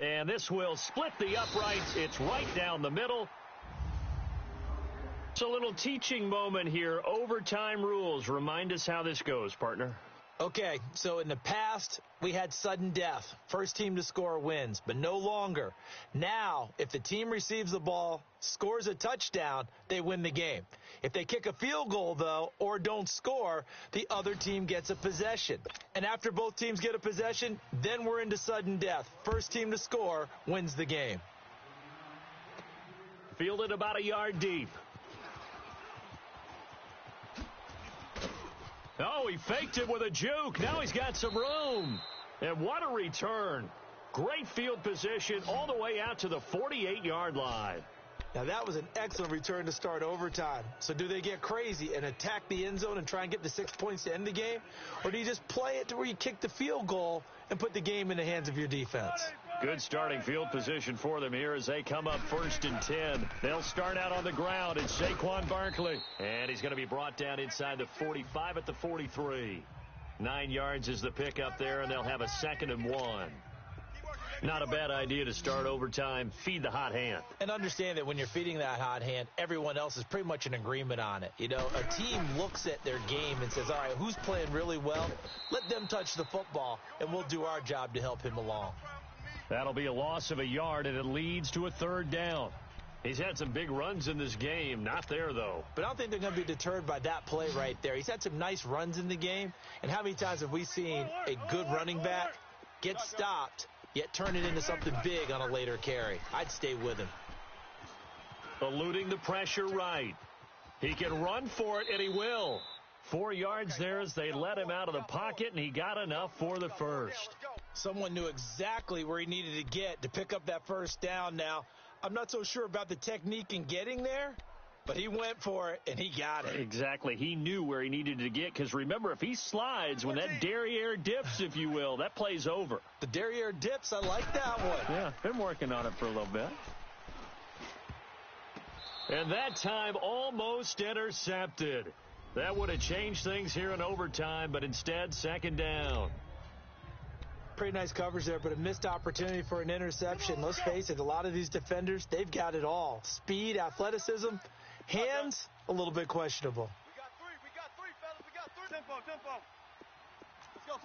And this will split the uprights. It's right down the middle. It's a little teaching moment here. Overtime rules. Remind us how this goes, partner. Okay, so in the past, we had sudden death. First team to score wins, but no longer. Now, if the team receives the ball, scores a touchdown, they win the game. If they kick a field goal, though, or don't score, the other team gets a possession. And after both teams get a possession, then we're into sudden death. First team to score wins the game. Fielded about a yard deep. Oh, he faked it with a juke. Now he's got some room. And what a return. Great field position all the way out to the 48-yard line. Now, that was an excellent return to start overtime. So do they get crazy and attack the end zone and try and get the 6 points to end the game? Or do you just play it to where you kick the field goal and put the game in the hands of your defense? Good starting field position for them here as they come up 1st and 10. They'll start out on the ground. It's Saquon Barkley. And he's going to be brought down inside the 45 at the 43. 9 yards is the pickup there, and they'll have a 2nd and 1. Not a bad idea to start overtime. Feed the hot hand. And understand that when you're feeding that hot hand, everyone else is pretty much in agreement on it. You know, a team looks at their game and says, all right, who's playing really well? Let them touch the football, and we'll do our job to help him along. That'll be a loss of a yard, and it leads to a 3rd down. He's had some big runs in this game. Not there, though. But I don't think they're going to be deterred by that play right there. He's had some nice runs in the game. And how many times have we seen a good running back get stopped, yet turn it into something big on a later carry? I'd stay with him. Eluding the pressure right. He can run for it, and he will. 4 yards there as they let him out of the pocket, and he got enough for the first. Someone knew exactly where he needed to get to pick up that first down. Now, I'm not so sure about the technique in getting there, but he went for it, and he got it. Exactly. He knew where he needed to get, because remember, if he slides, when that derriere dips, if you will, that play's over. The derriere dips, I like that one. Yeah, been working on it for a little bit. And that time almost intercepted. That would have changed things here in overtime, but instead, second down. Pretty nice coverage there, but a missed opportunity for an interception. Let's face it, a lot of these defenders, they've got it all. Speed, athleticism, hands, a little bit questionable. We got three, fellas. We got three. Tempo. Let's go,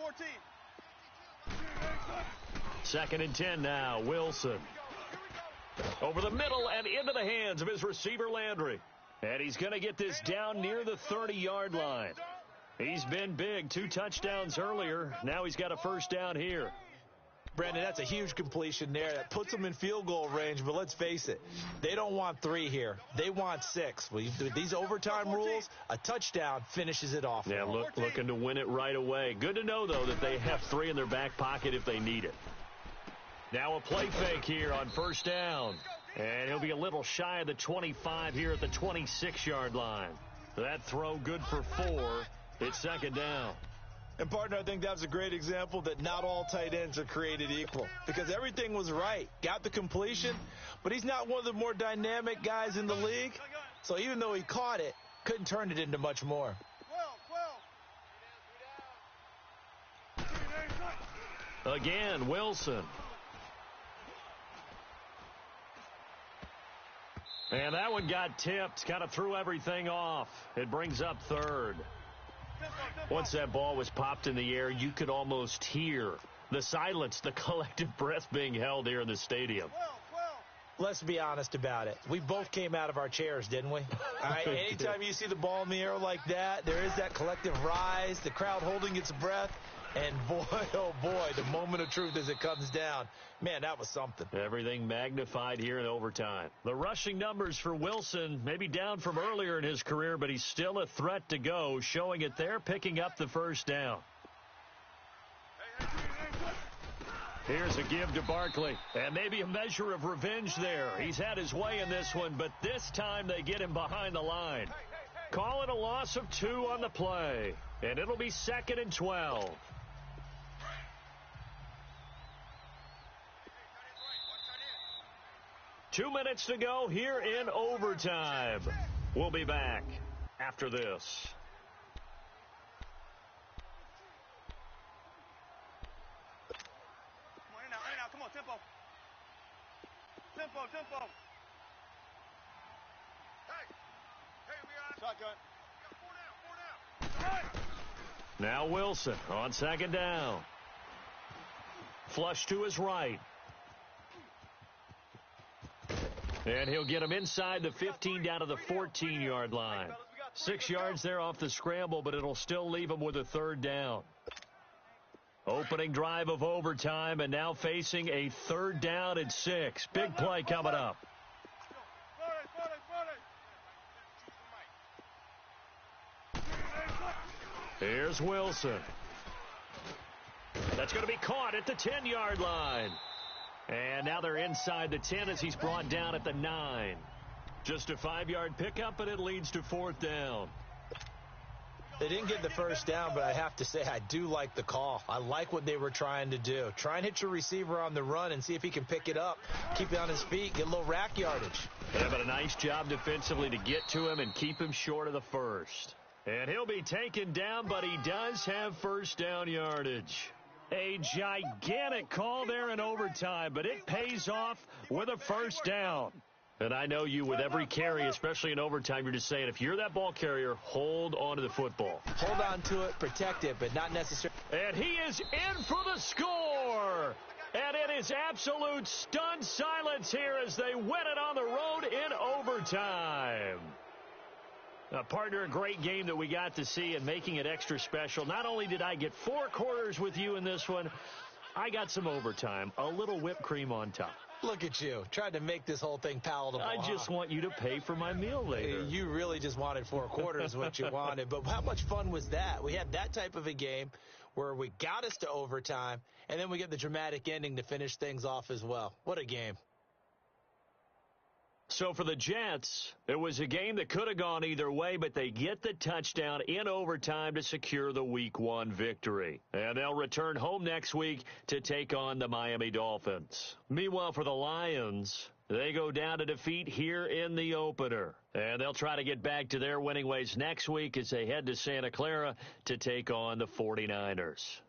14. 2nd and 10 now, Wilson. Over the middle and into the hands of his receiver, Landry. And he's going to get this down near the 30-yard line. He's been big, 2 touchdowns earlier. Now he's got a first down here. Brandon, that's a huge completion there. That puts them in field goal range, but let's face it, they don't want 3 here. They want 6. With these overtime rules, a touchdown finishes it off. Yeah, looking to win it right away. Good to know, though, that they have 3 in their back pocket if they need it. Now a play fake here on first down. And he'll be a little shy of the 25 here at the 26-yard line. That throw good for 4. It's second down. And, partner, I think that's a great example that not all tight ends are created equal, because everything was right. Got the completion, but he's not one of the more dynamic guys in the league. So even though he caught it, couldn't turn it into much more. 12. Again, Wilson. And that one got tipped, kind of threw everything off. It brings up 3rd. Once that ball was popped in the air, you could almost hear the silence, the collective breath being held here in the stadium. 12. Let's be honest about it. We both came out of our chairs, didn't we? All right, anytime you see the ball in the air like that, there is that collective rise, the crowd holding its breath. And boy, oh boy, the moment of truth as it comes down. Man, that was something. Everything magnified here in overtime. The rushing numbers for Wilson, maybe down from earlier in his career, but he's still a threat to go, showing it there, picking up the first down. Here's a give to Barkley, and maybe a measure of revenge there. He's had his way in this one, but this time they get him behind the line. Call it a loss of 2 on the play, and it'll be 2nd and 12. Two minutes to go here in overtime. We'll be back after this. Come on, in now. Come on, tempo. Hey, we got shotgun. Four down. Now Wilson on second down. Flush to his right. And he'll get him inside the 15 down to the 14-yard line. 6 yards there off the scramble, but it'll still leave him with a 3rd down. Opening drive of overtime, and now facing a 3rd down and 6. Big play coming up. Here's Wilson. That's going to be caught at the 10-yard line. And now they're inside the 10 as he's brought down at the 9. Just a 5-yard pickup, and it leads to 4th down. They didn't get the first down, but I have to say I do like the call. I like what they were trying to do. Try and hit your receiver on the run and see if he can pick it up, keep it on his feet, get a little rack yardage. Yeah, but a nice job defensively to get to him and keep him short of the first. And he'll be taken down, but he does have first down yardage. A gigantic call there in overtime, but it pays off with a first down. And I know you, with every carry, especially in overtime, you're just saying, if you're that ball carrier, hold on to the football. Hold on to it, protect it, but not necessarily. And he is in for the score. And it is absolute stunned silence here as they win it on the road in overtime. Partner, a great game that we got to see and making it extra special. Not only did I get 4 quarters with you in this one, I got some overtime, a little whipped cream on top. Look at you, trying to make this whole thing palatable. I just want you to pay for my meal later. You really just wanted 4 quarters what you wanted. But how much fun was that? We had that type of a game where we got us to overtime, and then we get the dramatic ending to finish things off as well. What a game. So for the Jets, it was a game that could have gone either way, but they get the touchdown in overtime to secure the Week 1 victory. And they'll return home next week to take on the Miami Dolphins. Meanwhile, for the Lions, they go down to defeat here in the opener. And they'll try to get back to their winning ways next week as they head to Santa Clara to take on the 49ers.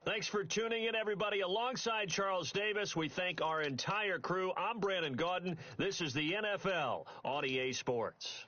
Thanks for tuning in, everybody. Alongside Charles Davis, we thank our entire crew. I'm Brandon Gaudin. This is the NFL on EA Sports.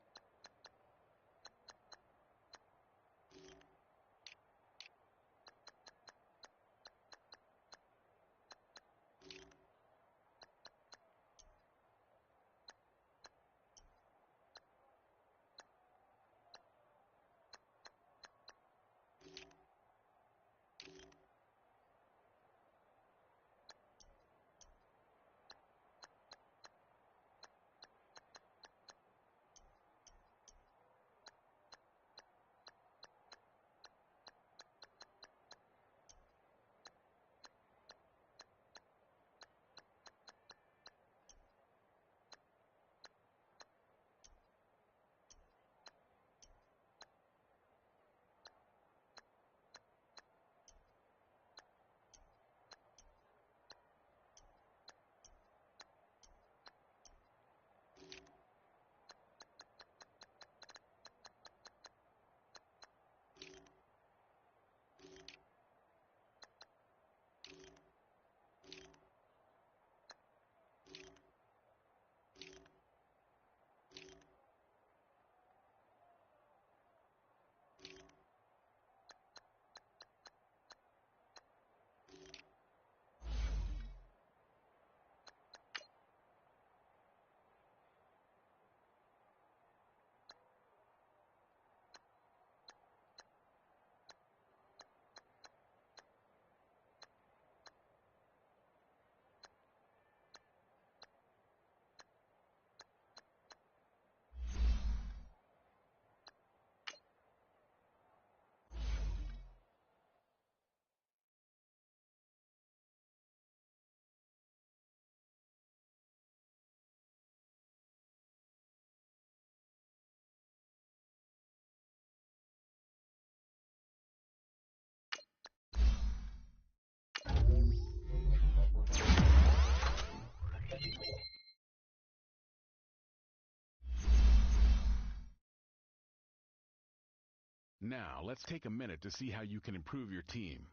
Now, let's take a minute to see how you can improve your team.